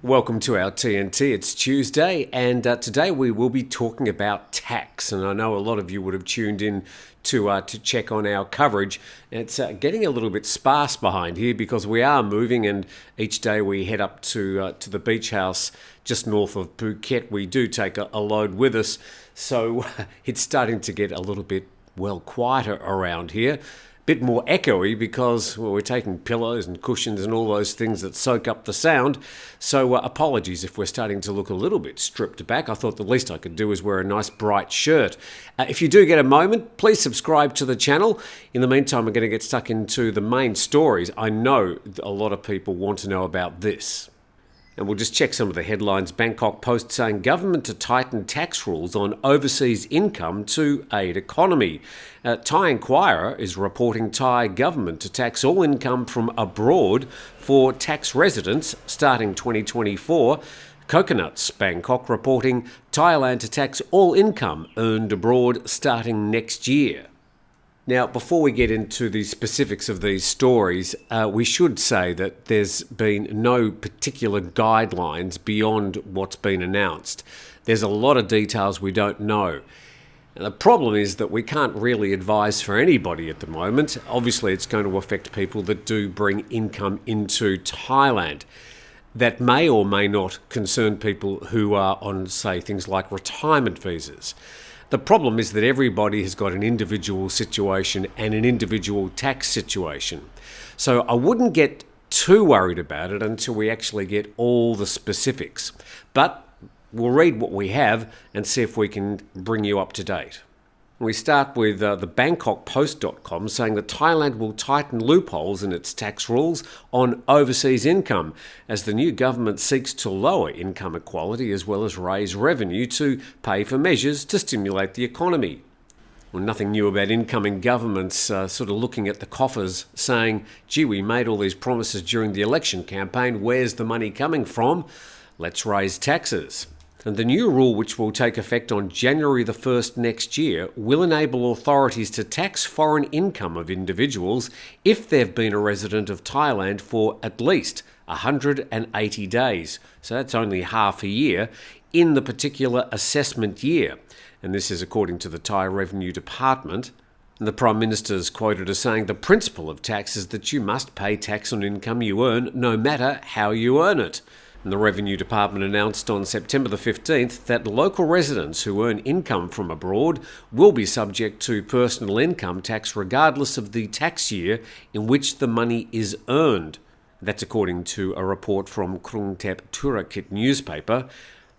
Welcome to our TNT. It's Tuesday, and today we will be talking about tax. And I know a lot of you would have tuned in to check on our coverage. It's getting a little bit sparse behind here because we are moving, and each day we head up to the beach house just north of Phuket. We do take a load with us, so it's starting to get a little bit quieter around here. Bit more echoey because we're taking pillows and cushions and all those things that soak up the sound. So apologies if we're starting to look a little bit stripped back. I thought the least I could do is wear a nice bright shirt. If you do get a moment, please subscribe to the channel. In the meantime, we're going to get stuck into the main stories. I know a lot of people want to know about this. And we'll just check some of the headlines. Bangkok Post saying government to tighten tax rules on overseas income to aid economy. Thai Enquirer is reporting Thai government to tax all income from abroad for tax residents starting 2024. Coconuts Bangkok reporting Thailand to tax all income earned abroad starting next year. Now, before we get into the specifics of these stories, we should say that there's been no particular guidelines beyond what's been announced. There's a lot of details we don't know. And the problem is that we can't really advise for anybody at the moment. Obviously, it's going to affect people that do bring income into Thailand. That may or may not concern people who are on, say, things like retirement visas. The problem is that everybody has got an individual situation and an individual tax situation. So I wouldn't get too worried about it until we actually get all the specifics. But we'll read what we have and see if we can bring you up to date. We start with the BangkokPost.com saying that Thailand will tighten loopholes in its tax rules on overseas income as the new government seeks to lower income equality as well as raise revenue to pay for measures to stimulate the economy. Well, nothing new about incoming governments sort of looking at the coffers saying, gee, we made all these promises during the election campaign. Where's the money coming from? Let's raise taxes. And the new rule, which will take effect on January the 1st next year, will enable authorities to tax foreign income of individuals if they've been a resident of Thailand for at least 180 days. So that's only half a year in the particular assessment year. And this is according to the Thai Revenue Department. And the Prime Minister's quoted as saying, the principle of tax is that you must pay tax on income you earn, no matter how you earn it. And the Revenue Department announced on September the 15th that local residents who earn income from abroad will be subject to personal income tax regardless of the tax year in which the money is earned. That's according to a report from Krungthep Turakit newspaper.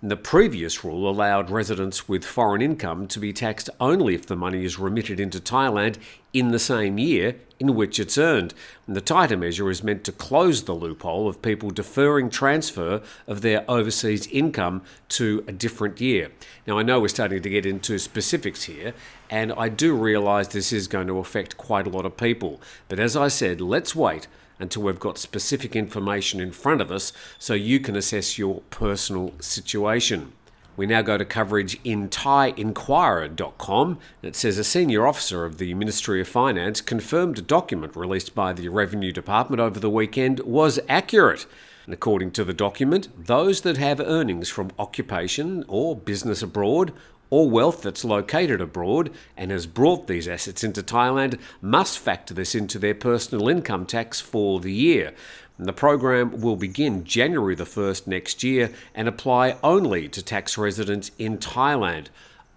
The previous rule allowed residents with foreign income to be taxed only if the money is remitted into Thailand in the same year in which it's earned. And the tighter measure is meant to close the loophole of people deferring transfer of their overseas income to a different year. Now, I know we're starting to get into specifics here, and I do realise this is going to affect quite a lot of people. But as I said, let's wait until we've got specific information in front of us so you can assess your personal situation. We now go to coverage in ThaiEnquirer.com. It says a senior officer of the Ministry of Finance confirmed a document released by the Revenue Department over the weekend was accurate. And according to the document, those that have earnings from occupation or business abroad or wealth that's located abroad and has brought these assets into Thailand must factor this into their personal income tax for the year. And the program will begin January the 1st next year and apply only to tax residents in Thailand.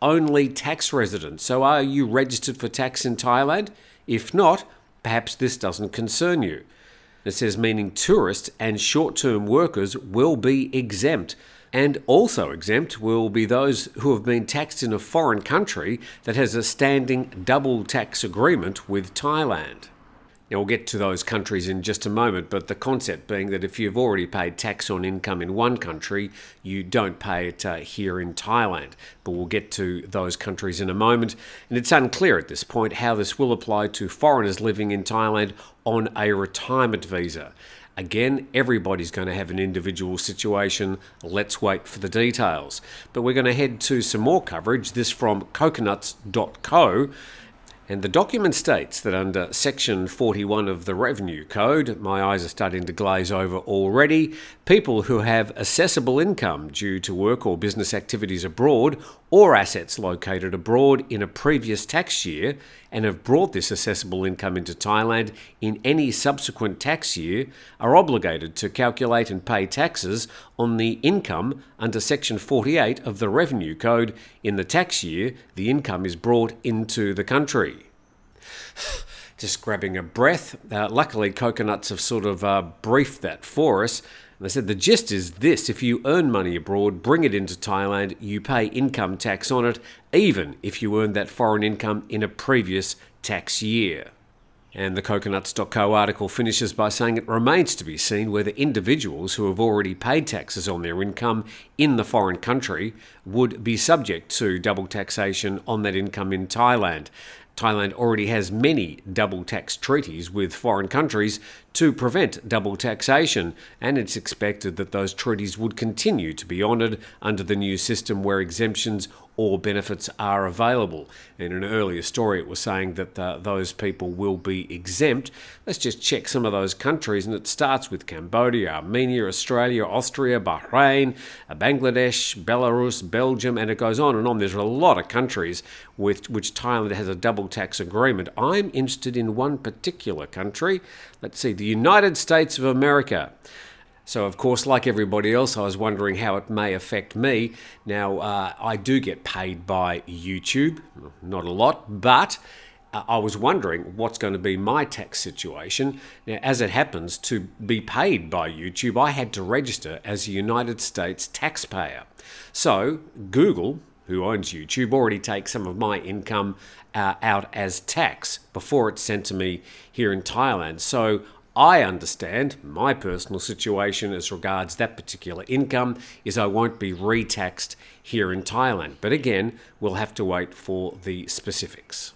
Only tax residents. So are you registered for tax in Thailand? If not, perhaps this doesn't concern you. It says meaning tourists and short-term workers will be exempt. And also exempt will be those who have been taxed in a foreign country that has a standing double tax agreement with Thailand. Now, we'll get to those countries in just a moment, but the concept being that if you've already paid tax on income in one country, you don't pay it here in Thailand. But we'll get to those countries in a moment. And it's unclear at this point how this will apply to foreigners living in Thailand on a retirement visa. Again, everybody's going to have an individual situation. Let's wait for the details. But we're going to head to some more coverage. This from coconuts.co. And the document states that under Section 41 of the Revenue Code, my eyes are starting to glaze over already, people who have assessable income due to work or business activities abroad or assets located abroad in a previous tax year and have brought this assessable income into Thailand in any subsequent tax year are obligated to calculate and pay taxes on the income under Section 48 of the Revenue Code in the tax year the income is brought into the country. Just grabbing a breath. Luckily, Coconuts have sort of briefed that for us. They said the gist is this: if you earn money abroad, bring it into Thailand, you pay income tax on it, even if you earned that foreign income in a previous tax year. And the Coconuts.co article finishes by saying it remains to be seen whether individuals who have already paid taxes on their income in the foreign country would be subject to double taxation on that income in Thailand. Thailand already has many double tax treaties with foreign countries to prevent double taxation, and it's expected that those treaties would continue to be honoured under the new system where exemptions or benefits are available. In an earlier story, it was saying that those people will be exempt. Let's just check some of those countries, and it starts with Cambodia, Armenia, Australia, Austria, Bahrain, Bangladesh, Belarus, Belgium, and it goes on and on. There's a lot of countries with which Thailand has a double tax agreement. I'm interested in one particular country. Let's see, the United States of America. So, of course, like everybody else, I was wondering how it may affect me. Now, I do get paid by YouTube, not a lot, but I was wondering what's going to be my tax situation. Now, as it happens, to be paid by YouTube, I had to register as a United States taxpayer. So, Google, who owns YouTube, already takes some of my income out as tax before it's sent to me here in Thailand. So, I understand my personal situation as regards that particular income is I won't be re-taxed here in Thailand. But again, we'll have to wait for the specifics.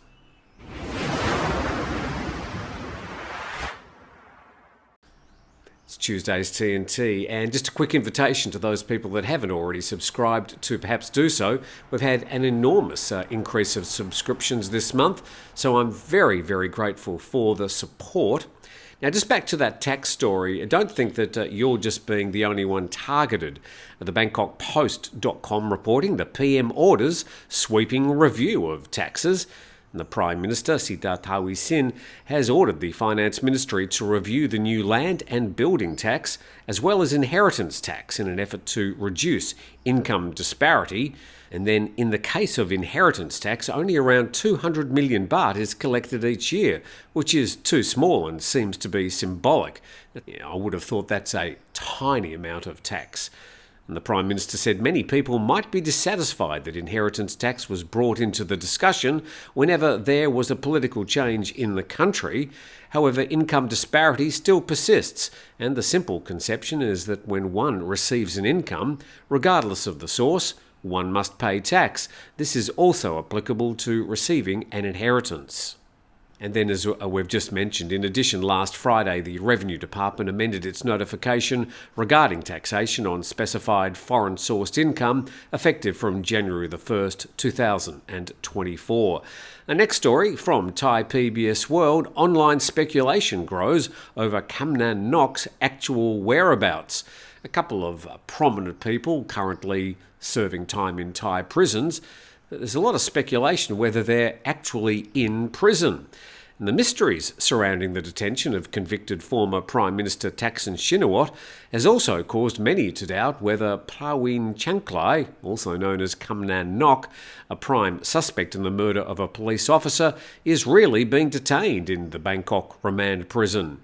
It's Tuesday's TNT, and just a quick invitation to those people that haven't already subscribed to perhaps do so. We've had an enormous increase of subscriptions this month, so I'm very, very grateful for the support. Now, just back to that tax story, don't think that you're just being the only one targeted. The BangkokPost.com reporting the PM orders sweeping review of taxes. And the Prime Minister, Sept, has ordered the Finance Ministry to review the new land and building tax as well as inheritance tax in an effort to reduce income disparity. And then in the case of inheritance tax, only around 200 million baht is collected each year, which is too small and seems to be symbolic. I would have thought that's a tiny amount of tax. And the Prime Minister said many people might be dissatisfied that inheritance tax was brought into the discussion whenever there was a political change in the country. However, income disparity still persists, and the simple conception is that when one receives an income, regardless of the source, one must pay tax. This is also applicable to receiving an inheritance. And then, as we've just mentioned, in addition, last Friday, the Revenue Department amended its notification regarding taxation on specified foreign-sourced income, effective from January the 1st, 2024. The next story from Thai PBS World: online speculation grows over Kamnan Nok's actual whereabouts. A couple of prominent people currently serving time in Thai prisons. There's a lot of speculation whether they're actually in prison. And the mysteries surrounding the detention of convicted former Prime Minister Thaksin Shinawatra has also caused many to doubt whether Praween Chankhlai, also known as Kamnan Nok, a prime suspect in the murder of a police officer, is really being detained in the Bangkok remand prison.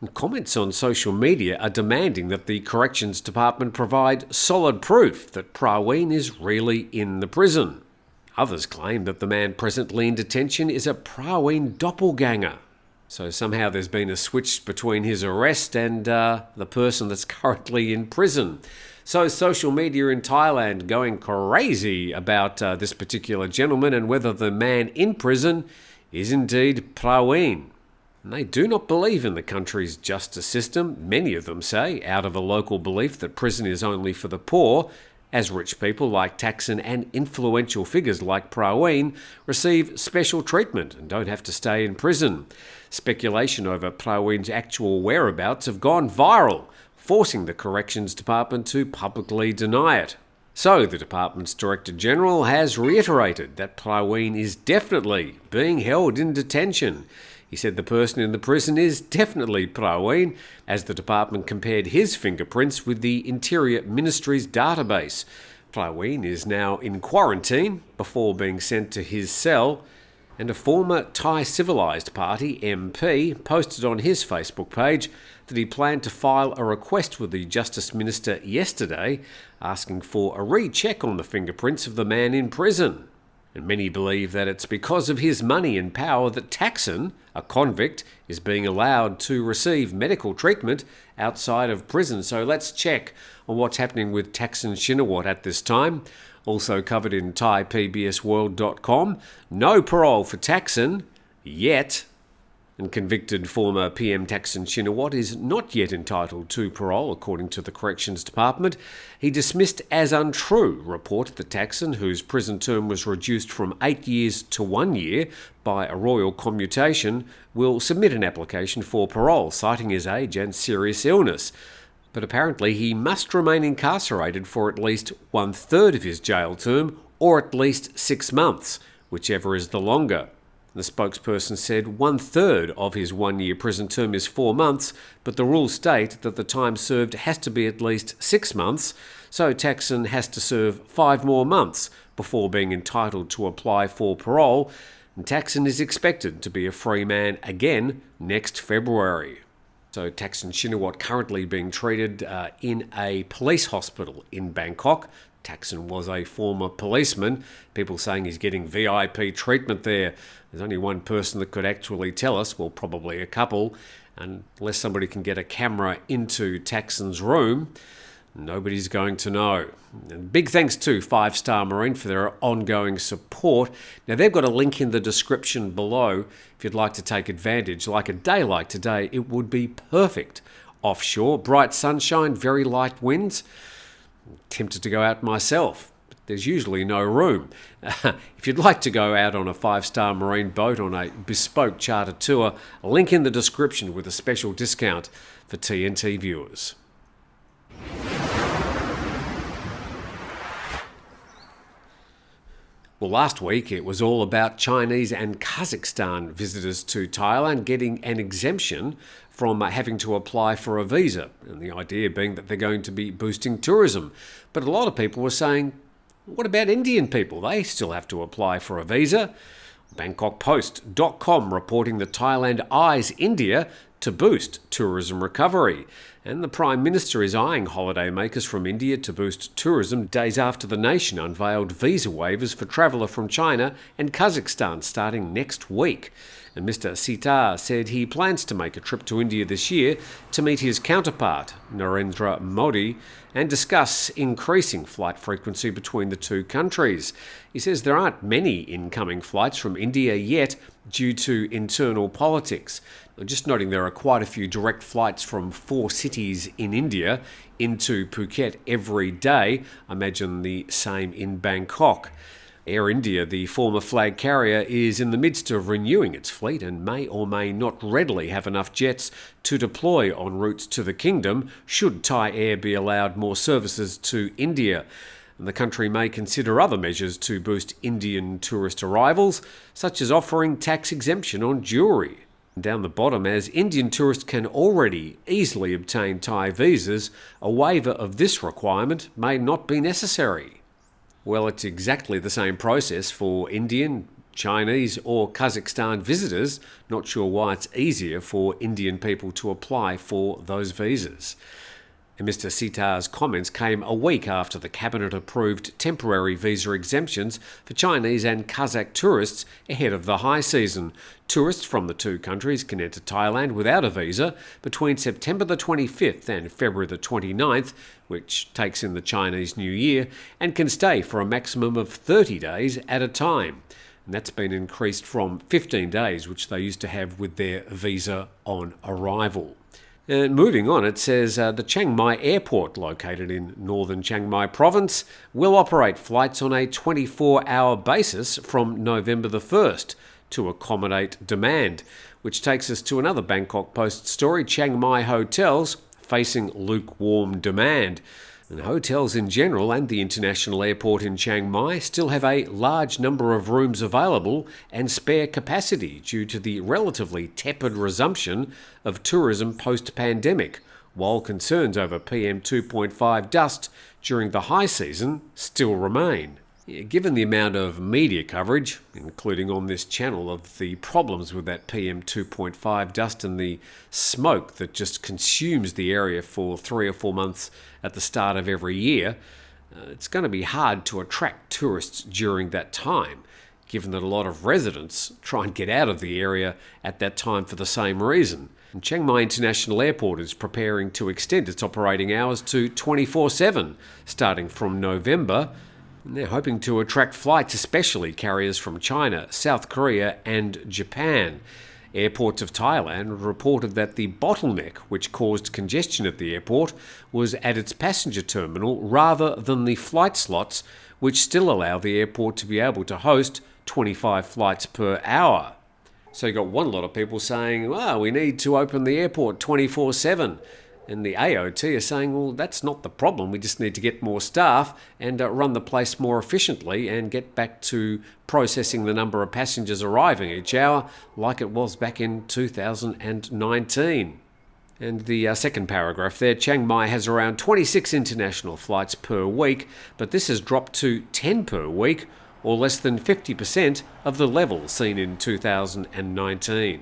And comments on social media are demanding that the Corrections Department provide solid proof that Praween is really in the prison. Others claim that the man presently in detention is a Praween doppelganger. So somehow there's been a switch between his arrest and the person that's currently in prison. So social media in Thailand going crazy about this particular gentleman and whether the man in prison is indeed Praween. And they do not believe in the country's justice system, many of them say, out of a local belief that prison is only for the poor. as rich people like Thaksin and influential figures like Praveen receive special treatment and don't have to stay in prison. Speculation over Praveen's actual whereabouts have gone viral, forcing the Corrections Department to publicly deny it. So the department's Director General has reiterated that Praveen is definitely being held in detention. He said the person in the prison is definitely Praveen, as the department compared his fingerprints with the Interior Ministry's database. Praveen is now in quarantine before being sent to his cell, and a former Thai Civilised Party MP posted on his Facebook page that he planned to file a request with the Justice Minister yesterday, asking for a recheck on the fingerprints of the man in prison. And many believe that it's because of his money and power that Thaksin, a convict, is being allowed to receive medical treatment outside of prison. So let's check on what's happening with Thaksin Shinawatra at this time. Also covered in ThaiPBSWorld.com. No parole for Thaksin yet. And convicted former PM Thaksin Shinawatra is not yet entitled to parole, according to the Corrections Department. He dismissed as untrue report that Thaksin, whose prison term was reduced from 8 years to 1 year by a royal commutation, will submit an application for parole, citing his age and serious illness. But apparently he must remain incarcerated for at least 1/3 of his jail term, or at least 6 months, whichever is the longer. The spokesperson said 1/3 of his 1-year prison term is 4 months, but the rules state that the time served has to be at least 6 months, so Thaksin has to serve 5 more months before being entitled to apply for parole, and Thaksin is expected to be a free man again next February. So Thaksin Shinawatra currently being treated in a police hospital in Bangkok. Thaksin was a former policeman. People saying he's getting VIP treatment there. There's only one person that could actually tell us, well, probably a couple, unless somebody can get a camera into Thaksin's room. Nobody's going to know. And big thanks to 5 Star Marine for their ongoing support. Now, they've got a link in the description below if you'd like to take advantage. Like a day like today, it would be perfect. Offshore, bright sunshine, very light winds. I'm tempted to go out myself, but there's usually no room. If you'd like to go out on a 5 Star Marine boat on a bespoke charter tour, a link in the description with a special discount for TNT viewers. Well, last week it was all about Chinese and Kazakhstan visitors to Thailand getting an exemption from having to apply for a visa, and the idea being that they're going to be boosting tourism. But a lot of people were saying, what about Indian people? They still have to apply for a visa. BangkokPost.com reporting that Thailand eyes India to boost tourism recovery. And the Prime Minister is eyeing holidaymakers from India to boost tourism days after the nation unveiled visa waivers for traveller from China and Kazakhstan starting next week. And Mr. Sept said he plans to make a trip to India this year to meet his counterpart, Narendra Modi, and discuss increasing flight frequency between the two countries. He says there aren't many incoming flights from India yet due to internal politics. Just noting there are quite a few direct flights from 4 cities in India into Phuket every day. I imagine the same in Bangkok. Air India, the former flag carrier, is in the midst of renewing its fleet and may or may not readily have enough jets to deploy en routes to the kingdom should Thai Air be allowed more services to India. And the country may consider other measures to boost Indian tourist arrivals, such as offering tax exemption on jewellery. Down the bottom, as Indian tourists can already easily obtain Thai visas, a waiver of this requirement may not be necessary. Well, it's exactly the same process for Indian, Chinese or Kazakhstan visitors. Not sure why it's easier for Indian people to apply for those visas. And Mr. Set's comments came a week after the Cabinet approved temporary visa exemptions for Chinese and Kazakh tourists ahead of the high season. Tourists from the two countries can enter Thailand without a visa between September the 25th and February the 29th, which takes in the Chinese New Year, and can stay for a maximum of 30 days at a time. And that's been increased from 15 days, which they used to have with their visa on arrival. And moving on, it says the Chiang Mai airport, located in northern Chiang Mai province, will operate flights on a 24-hour basis from November the 1st to accommodate demand, which takes us to another Bangkok Post story. Chiang Mai hotels facing lukewarm demand. And hotels in general and the international airport in Chiang Mai still have a large number of rooms available and spare capacity due to the relatively tepid resumption of tourism post-pandemic, while concerns over PM 2.5 dust during the high season still remain. Given the amount of media coverage, including on this channel, of the problems with that PM 2.5 dust and the smoke that just consumes the area for 3 or 4 months at the start of every year, it's going to be hard to attract tourists during that time, given that a lot of residents try and get out of the area at that time for the same reason. And Chiang Mai International Airport is preparing to extend its operating hours to 24/7, starting from November. And they're hoping to attract flights, especially carriers from China, South Korea and Japan. Airports of Thailand reported that the bottleneck which caused congestion at the airport was at its passenger terminal rather than the flight slots, which still allow the airport to be able to host 25 flights per hour. So you got one lot of people saying, well, we need to open the airport 24/7. And the AOT are saying, well, that's not the problem. We just need to get more staff and run the place more efficiently and get back to processing the number of passengers arriving each hour like it was back in 2019. And the second paragraph there, Chiang Mai has around 26 international flights per week, but this has dropped to 10 per week, or less than 50% of the level seen in 2019.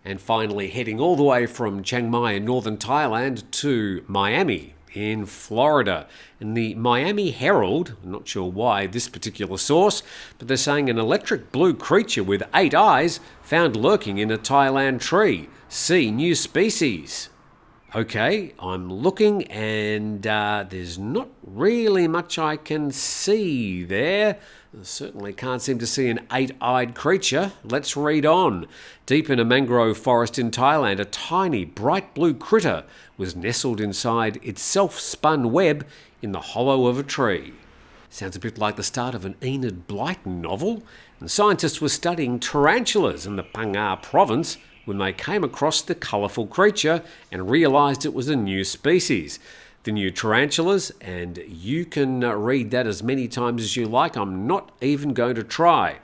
And finally, heading all the way from Chiang Mai in northern Thailand to Miami in Florida. In the Miami Herald, I'm not sure why this particular source, but they're saying an electric blue creature with 8 eyes found lurking in a Thailand tree. See new species. Okay, I'm looking and there's not really much I can see there. I certainly can't seem to see an 8-eyed creature. Let's read on. Deep in a mangrove forest in Thailand, a tiny bright blue critter was nestled inside its self-spun web in the hollow of a tree. Sounds a bit like the start of an Enid Blyton novel. And scientists were studying tarantulas in the Phang Nga province when they came across the colourful creature and realised it was a new species. The new tarantulas, and you can read that as many times as you like. I'm not even going to try.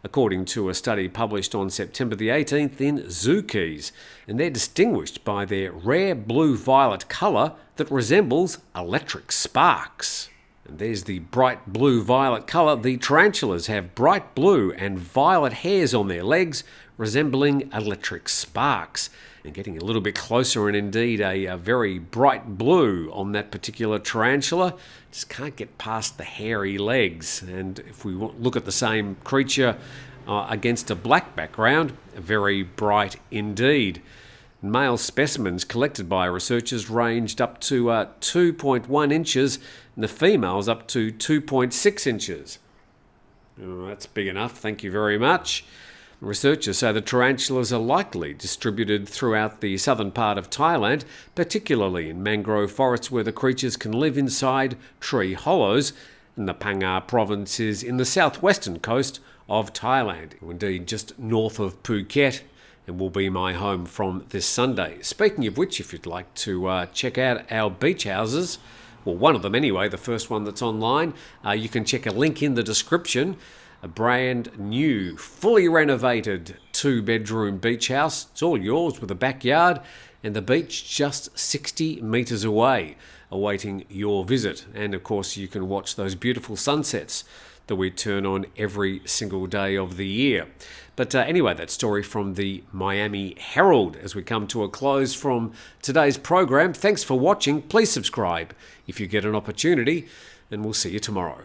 According to a study published on September the 18th in Zookeys, and they're distinguished by their rare blue-violet colour that resembles electric sparks. And there's the bright blue-violet colour. The tarantulas have bright blue and violet hairs on their legs, resembling electric sparks. And getting a little bit closer, and indeed a very bright blue on that particular tarantula. Just can't get past the hairy legs. And if we look at the same creature against a black background, very bright indeed. Male specimens collected by researchers ranged up to 2.1 inches, and the females up to 2.6 inches. Oh, that's big enough, thank you very much. Researchers say the tarantulas are likely distributed throughout the southern part of Thailand, particularly in mangrove forests where the creatures can live inside tree hollows, and the Phang Nga province is in the southwestern coast of Thailand, indeed just north of Phuket, and will be my home from this Sunday. Speaking of which, if you'd like to check out our beach houses, well, one of them anyway, the first one that's online, you can check a link in the description. A brand new, fully renovated 2-bedroom beach house. It's all yours with a backyard and the beach just 60 metres away, awaiting your visit. And of course, you can watch those beautiful sunsets that we turn on every single day of the year. But anyway, that story from the Miami Herald as we come to a close from today's program. Thanks for watching. Please subscribe if you get an opportunity, and we'll see you tomorrow.